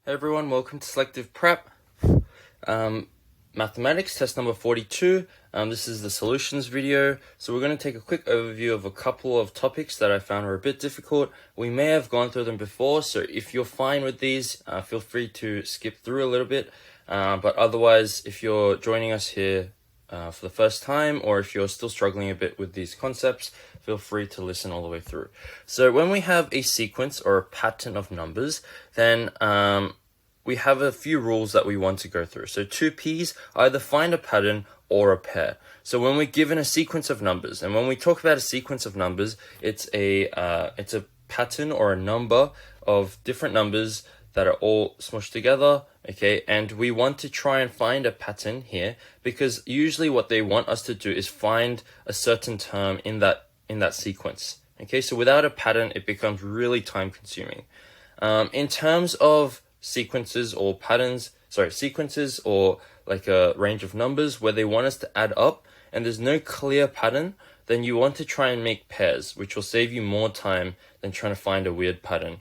Hey everyone, welcome to Selective Prep. Mathematics, test number 42. This is the solutions video. So we're going to take a quick overview of a couple of topics that I found were a bit difficult. We may have gone through them before, so if you're fine with these, feel free to skip through a little bit. But otherwise, if you're joining us here for the first time, or if you're still struggling a bit with these concepts, feel free to listen all the way through. So when we have a sequence or a pattern of numbers, then we have a few rules that we want to go through. So two P's, either find a pattern or a pair. So when we're given a sequence of numbers, and when we talk about a sequence of numbers, it's a pattern or a number of different numbers that are all smushed together, okay? And we want to try and find a pattern here, because usually what they want us to do is find a certain term in that sequence, okay? So without a pattern, it becomes really time consuming. In terms of sequences or like a range of numbers where they want us to add up and there's no clear pattern, then you want to try and make pairs, which will save you more time than trying to find a weird pattern.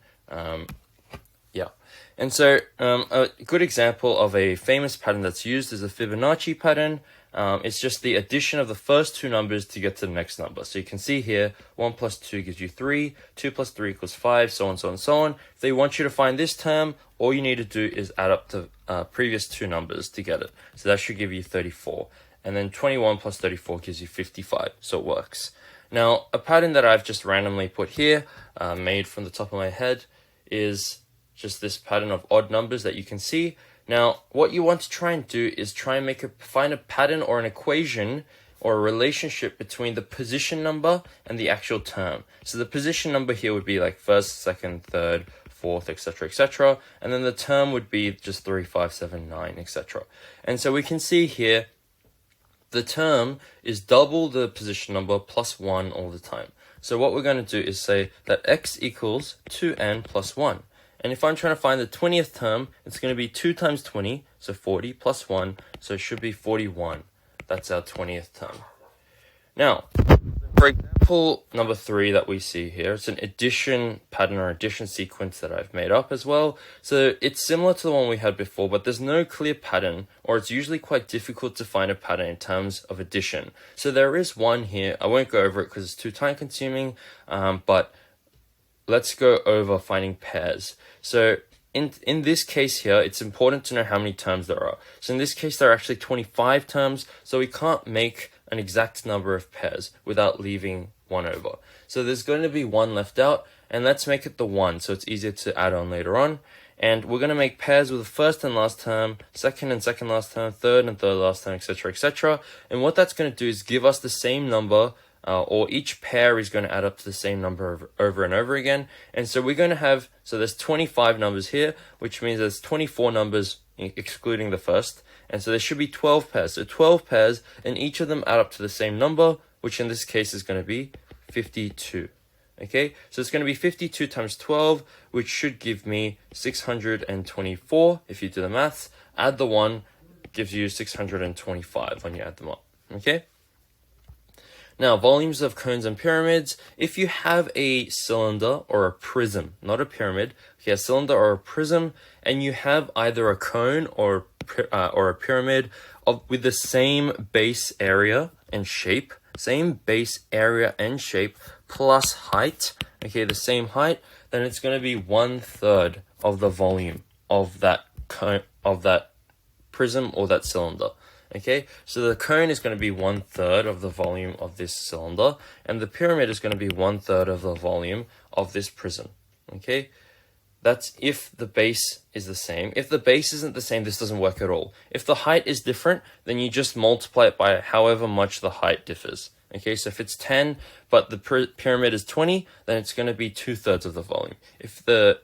And so a good example of a famous pattern that's used is the Fibonacci pattern. It's just the addition of the first two numbers to get to the next number. So you can see here, 1 plus 2 gives you 3, 2 plus 3 equals 5, so on, so on, so on. If they want you to find this term, all you need to do is add up the previous two numbers to get it. So that should give you 34. And then 21 plus 34 gives you 55, so it works. Now, a pattern that I've just randomly put here, made from the top of my head, is just this pattern of odd numbers that you can see. Now, what you want to try and do is try and find a pattern or an equation or a relationship between the position number and the actual term. So the position number here would be like first, second, third, fourth, etc., etc. And then the term would be just 3, 5, 7, 9, etc. And so we can see here, the term is double the position number plus 1 all the time. So what we're going to do is say that x equals 2n plus 1. And if I'm trying to find the 20th term, it's going to be 2 times 20, so 40 plus 1, so it should be 41. That's our 20th term. Now, for example, number 3 that we see here, it's an addition pattern or addition sequence that I've made up as well. So it's similar to the one we had before, but there's no clear pattern, or it's usually quite difficult to find a pattern in terms of addition. So there is one here. I won't go over it because it's too time consuming, but let's go over finding pairs. So in this case here, it's important to know how many terms there are. So in this case, there are actually 25 terms, so we can't make an exact number of pairs without leaving one over. So there's going to be one left out, and let's make it the 1, so it's easier to add on later on. And we're going to make pairs with the first and last term, second and second last term, third and third last term, etc., etc. And what that's going to do is give us the same number, or each pair is going to add up to the same number over and over again. And so we're going to have, so there's 25 numbers here, which means there's 24 numbers excluding the first. And so there should be 12 pairs. So 12 pairs, and each of them add up to the same number, which in this case is going to be 52. Okay, so it's going to be 52 times 12, which should give me 624 if you do the maths. Add the 1, gives you 625 when you add them up. Okay? Now, volumes of cones and pyramids. If you have a cylinder or a prism, not a pyramid, okay, a cylinder or a prism, and you have either a cone or a pyramid with the same base area and shape, plus height, okay, the same height, then it's going to be 1/3 of the volume of that cone, of that prism or that cylinder. Okay, so the cone is going to be 1/3 of the volume of this cylinder, and the pyramid is going to be 1/3 of the volume of this prism. Okay, that's if the base is the same. If the base isn't the same, this doesn't work at all. If the height is different, then you just multiply it by however much the height differs. Okay, so if it's 10, but the pyramid is 20, then it's going to be 2/3 of the volume. If the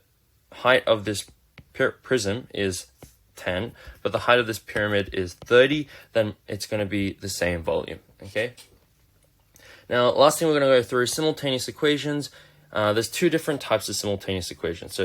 height of this prism is 10, but the height of this pyramid is 30, then it's going to be the same volume, okay? Now, last thing we're going to go through is simultaneous equations. There's two different types of simultaneous equations,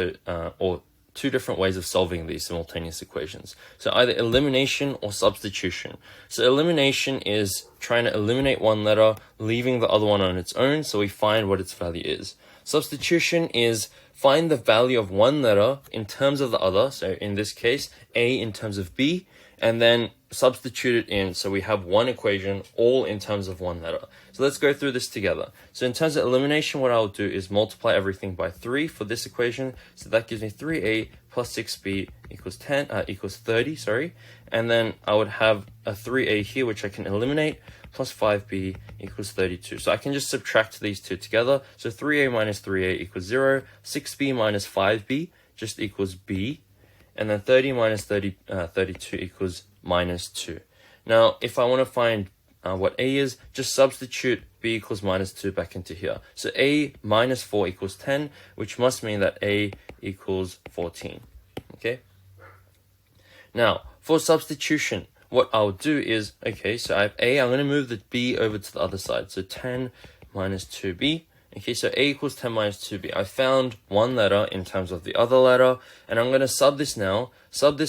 or two different ways of solving these simultaneous equations. So either elimination or substitution. So elimination is trying to eliminate one letter, leaving the other one on its own, so we find what its value is. Substitution is find the value of one letter in terms of the other. So in this case, A in terms of B, and then substitute it in. So we have one equation all in terms of one letter. So let's go through this together. So in terms of elimination, what I'll do is multiply everything by 3 for this equation. So that gives me 3A plus 6B equals 30, sorry. And then I would have a 3A here, which I can eliminate, plus 5B equals 32. So I can just subtract these two together. So 3A minus 3A equals 0. 6B minus 5B just equals B. And then 30 minus 32 equals minus 2. Now, if I want to find what A is, just substitute B equals minus 2 back into here. So A minus 4 equals 10, which must mean that A equals 14. Okay? Now, for substitution, what I'll do is, okay, so I have A, I'm going to move the B over to the other side. So 10 minus 2B. Okay, so A equals 10 minus 2B. I found one letter in terms of the other letter, and I'm going to sub this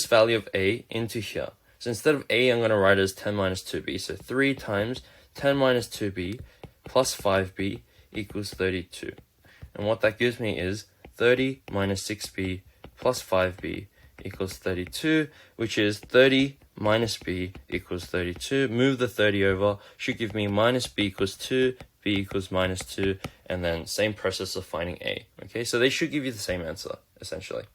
value of A into here. So instead of A, I'm going to write it as 10 minus 2B. So 3 times 10 minus 2B plus 5B equals 32. And what that gives me is 30 minus 6B plus 5B equals 32, which is 30 minus B equals 32. Move the 30 over, should give me minus B equals 2, B equals minus 2, and then same process of finding A. Okay, so they should give you the same answer, essentially.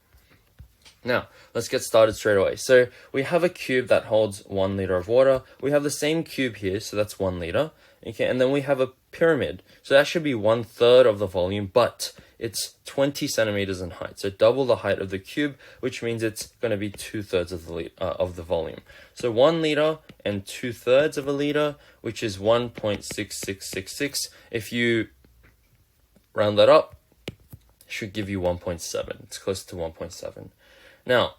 Now, let's get started straight away. So we have a cube that holds 1 liter of water. We have the same cube here, so that's 1 liter. Okay, and then we have a pyramid. So that should be 1/3 of the volume, but it's 20 centimeters in height. So double the height of the cube, which means it's going to be 2/3 of the volume. So 1 liter and 2/3 of a liter, which is 1.6666. If you round that up, should give you 1.7. It's close to 1.7. Now,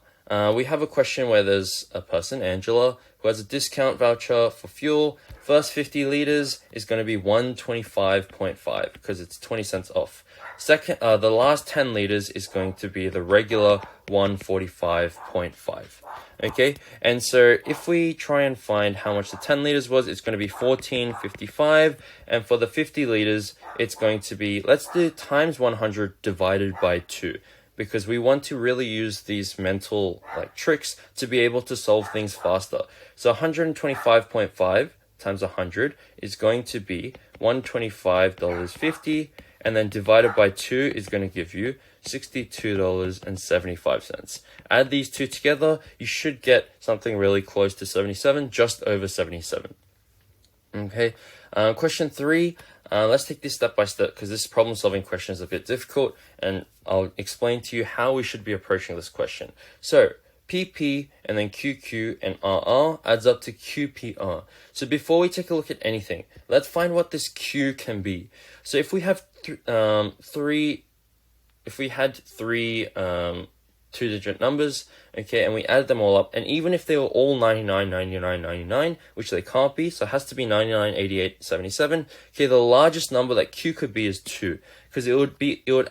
we have a question where there's a person, Angela, who has a discount voucher for fuel. First 50 liters is going to be 125.5 because it's 20 cents off. Second, the last 10 liters is going to be the regular 145.5. Okay, and so if we try and find how much the 10 liters was, it's going to be 14.55, and for the 50 liters, it's going to be, let's do times 100 divided by 2. Because we want to really use these mental tricks to be able to solve things faster. So 125.5 times 100 is going to be $125.50, and then divided by 2 is going to give you $62.75. Add these two together, you should get something really close to 77, just over 77. Okay, question 3. Let's take this step by step because this problem solving question is a bit difficult, and I'll explain to you how we should be approaching this question. So PP and then QQ and RR adds up to QPR. So before we take a look at anything, let's find what this Q can be. So if we have three 2-digit numbers, okay, and we add them all up, and even if they were all 99, 99, 99, which they can't be, so it has to be 99, 88, 77, okay, the largest number that Q could be is 2, because it would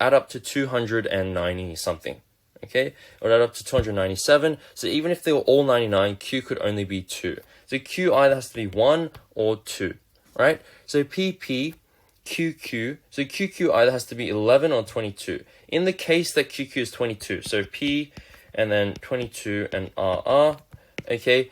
add up to 290 something, okay, it would add up to 297, so even if they were all 99, Q could only be 2, so Q either has to be 1 or 2, right, so PP, QQ, so QQ either has to be 11 or 22. In the case that QQ is 22, so P and then 22 and RR, okay,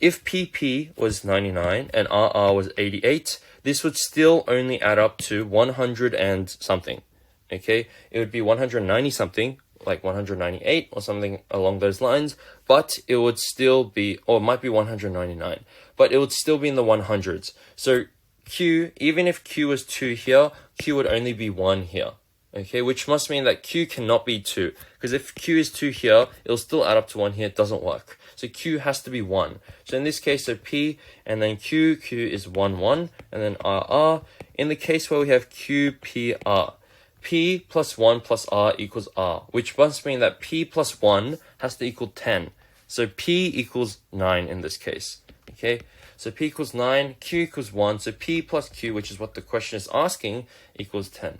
if PP was 99 and RR was 88, this would still only add up to 100 and something, okay? It would be 190 something, like 198 or something along those lines, but it would still be, or it might be 199, but it would still be in the 100s. So Q, even if Q was 2 here, Q would only be 1 here. Okay, which must mean that Q cannot be 2. Because if Q is 2 here, it'll still add up to 1 here. It doesn't work. So Q has to be 1. So in this case, so P and then Q, Q is 1, 1, and then RR. In the case where we have QPR, P plus 1 plus R equals R, which must mean that P plus 1 has to equal 10. So P equals 9 in this case. Okay, so P equals 9, Q equals 1, so P plus Q, which is what the question is asking, equals 10.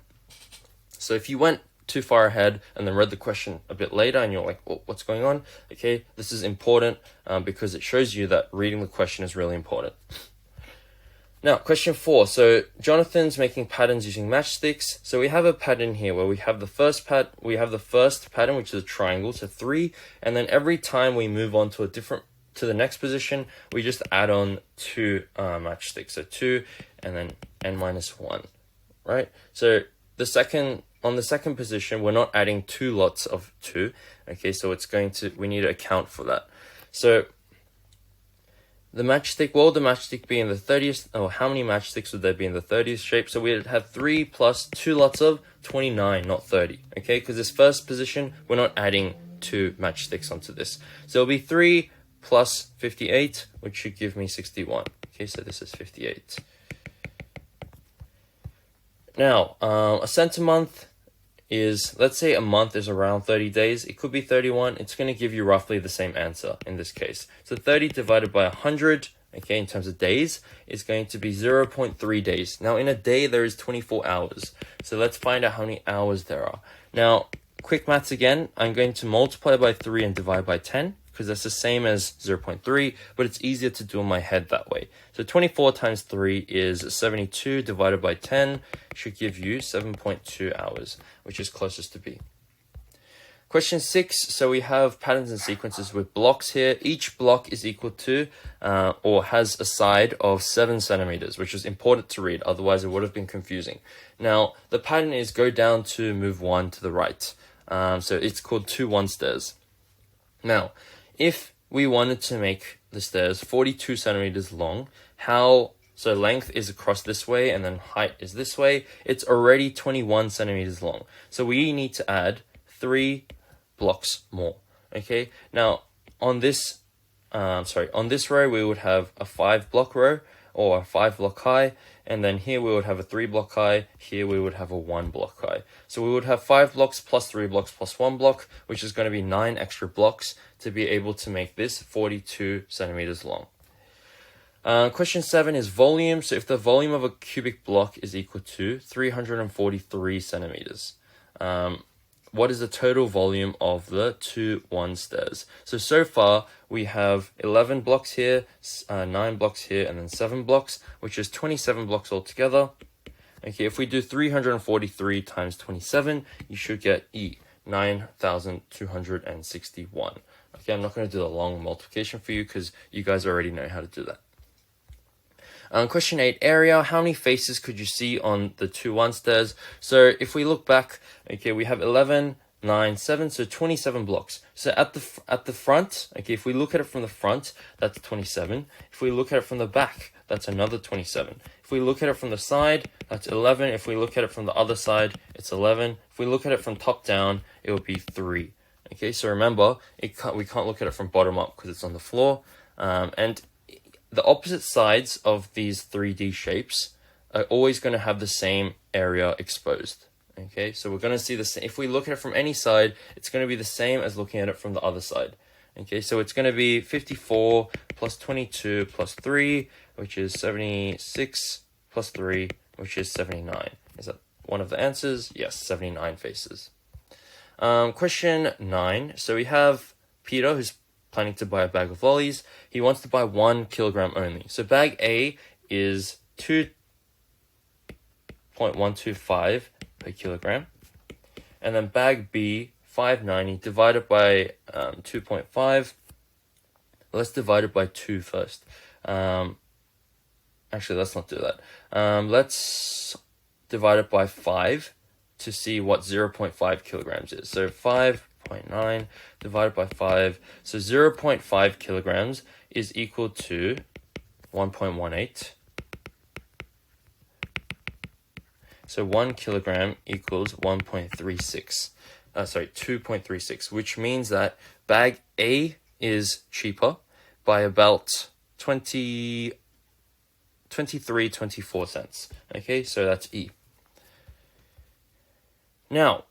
So if you went too far ahead and then read the question a bit later and you're like, oh, what's going on? Okay, this is important because it shows you that reading the question is really important. Now, question 4. So Jonathan's making patterns using matchsticks. So we have a pattern here where we have the first pattern, which is a triangle, so 3, and then every time we move on to the next position, we just add on 2 matchsticks. So 2 and then n minus 1, right? So on the second position, we're not adding 2 lots of 2. Okay, so we need to account for that. So the matchstick, what would the matchstick be in the 30th? Oh, how many matchsticks would there be in the 30th shape? So we'd have 3 plus 2 lots of 29, not 30. Okay, because this first position, we're not adding 2 matchsticks onto this. So it'll be 3 plus 58, which should give me 61. Okay, so this is 58. Now, a center month is, let's say a month is around 30 days. It could be 31. It's going to give you roughly the same answer in this case. So 30 divided by 100, okay, in terms of days, is going to be 0.3 days. Now, in a day, there is 24 hours. So let's find out how many hours there are. Now, quick maths again. I'm going to multiply by 3 and divide by 10, because that's the same as 0.3, but it's easier to do in my head that way. So 24 times 3 is 72 divided by 10 should give you 7.2 hours, which is closest to B. Question 6, so we have patterns and sequences with blocks here. Each block is equal to or has a side of 7 centimeters, which is important to read, otherwise it would have been confusing. Now, the pattern is go down to move 1 to the right. So it's called 2-1 stairs. Now, if we wanted to make the stairs 42 centimeters long, so length is across this way and then height is this way, it's already 21 centimeters long. So we need to add 3 blocks more. Okay, now on this row we would have a 5-block row or a 5-block high, and then here we would have a 3-block high, here we would have a 1-block high. So we would have 5 blocks plus 3 blocks plus 1 block, which is going to be 9 extra blocks to be able to make this 42 centimeters long. Question 7 is volume. So if the volume of a cubic block is equal to 343 centimeters, what is the total volume of the 2-1 stairs? So far we have 11 blocks here, 9 blocks here, and then 7 blocks, which is 27 blocks altogether. Okay, if we do 343 times 27, you should get E, 9,261. Okay, I'm not going to do the long multiplication for you because you guys already know how to do that. Question 8, area. How many faces could you see on the 2-1 stairs? So if we look back, okay, we have 11, 9, 7, so 27 blocks. So at the front, okay, if we look at it from the front, that's 27. If we look at it from the back, that's another 27. If we look at it from the side, that's 11. If we look at it from the other side, it's 11. If we look at it from top down, it will be 3. Okay, so remember, we can't look at it from bottom up because it's on the floor. And the opposite sides of these 3D shapes are always going to have the same area exposed. Okay, so we're going to see the same. If we look at it from any side, it's going to be the same as looking at it from the other side. Okay, so it's going to be 54 plus 22 plus 3, which is 76, plus 3, which is 79. Is that one of the answers? Yes, 79 faces. Question 9. So we have Peter, who's planning to buy a bag of lollies. He wants to buy 1 kilogram only. So bag A is 2.125 per kilogram. And then bag B, 590 divided by 2.5. Let's divide it by 2 first. Actually, let's not do that. Let's divide it by 5 to see what 0.5 kilograms is. So 5.9 divided by 5. So 0.5 kilograms is equal to 1.18. So 1 kilogram equals 2.36, which means that bag A is cheaper by about 23-24 cents. Okay, so that's E. Now,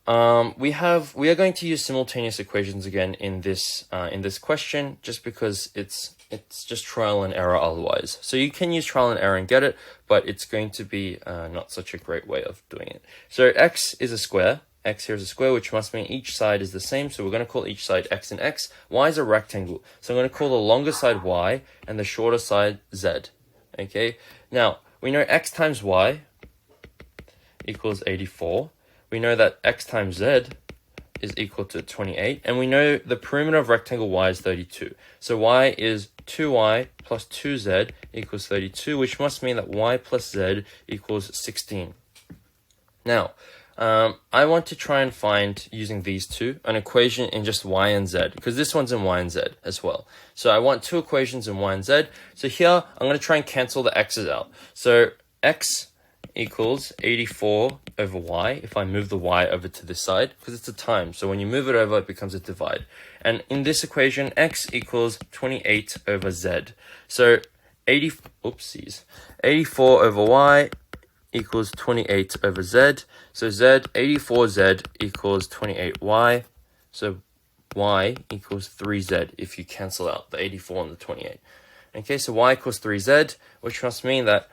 we are going to use simultaneous equations again in this question, just because it's just trial and error otherwise. So you can use trial and error and get it, but it's going to be not such a great way of doing it. So x is a square. X here is a square, which must mean each side is the same. So we're going to call each side x and x. Y is a rectangle. So I'm going to call the longer side y and the shorter side z. Okay. Now, we know x times y equals 84. We know that x times z is equal to 28, and we know the perimeter of rectangle y is 32. So y is 2y plus 2z equals 32, which must mean that y plus z equals 16. Now, I want to try and find, using these two, an equation in just y and z, because this one's in y and z as well. So I want two equations in y and z. So here, I'm going to try and cancel the x's out. So x equals 84 over y if I move the y over to this side, because it's a time. So when you move it over, it becomes a divide. And in this equation, x equals 28 over z. So 84 over y equals 28 over z. So z, 84z equals 28y. So y equals 3z if you cancel out the 84 and the 28. Okay, so y equals 3z, which must mean that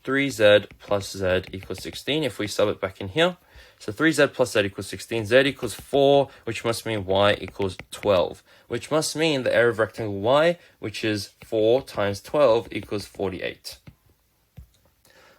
3z plus z equals 16 if we sub it back in here. So 3z plus z equals 16, z equals 4, which must mean y equals 12, which must mean the area of rectangle y, which is 4 times 12 equals 48.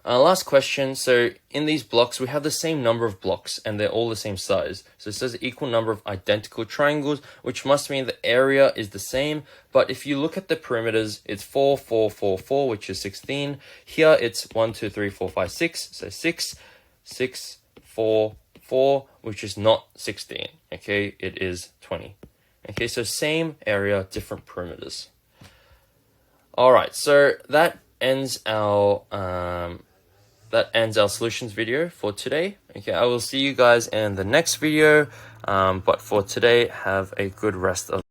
Last question. So in these blocks, we have the same number of blocks and they're all the same size. So it says equal number of identical triangles, which must mean the area is the same. But if you look at the perimeters, it's 4, 4, 4, 4, which is 16. Here it's 1, 2, 3, 4, 5, 6. So 6, 6, 4, 4, which is not 16. Okay, it is 20. Okay, so same area, different perimeters. All right, so that ends our solutions video for today. Okay, I will see you guys in the next video. But for today, have a good rest of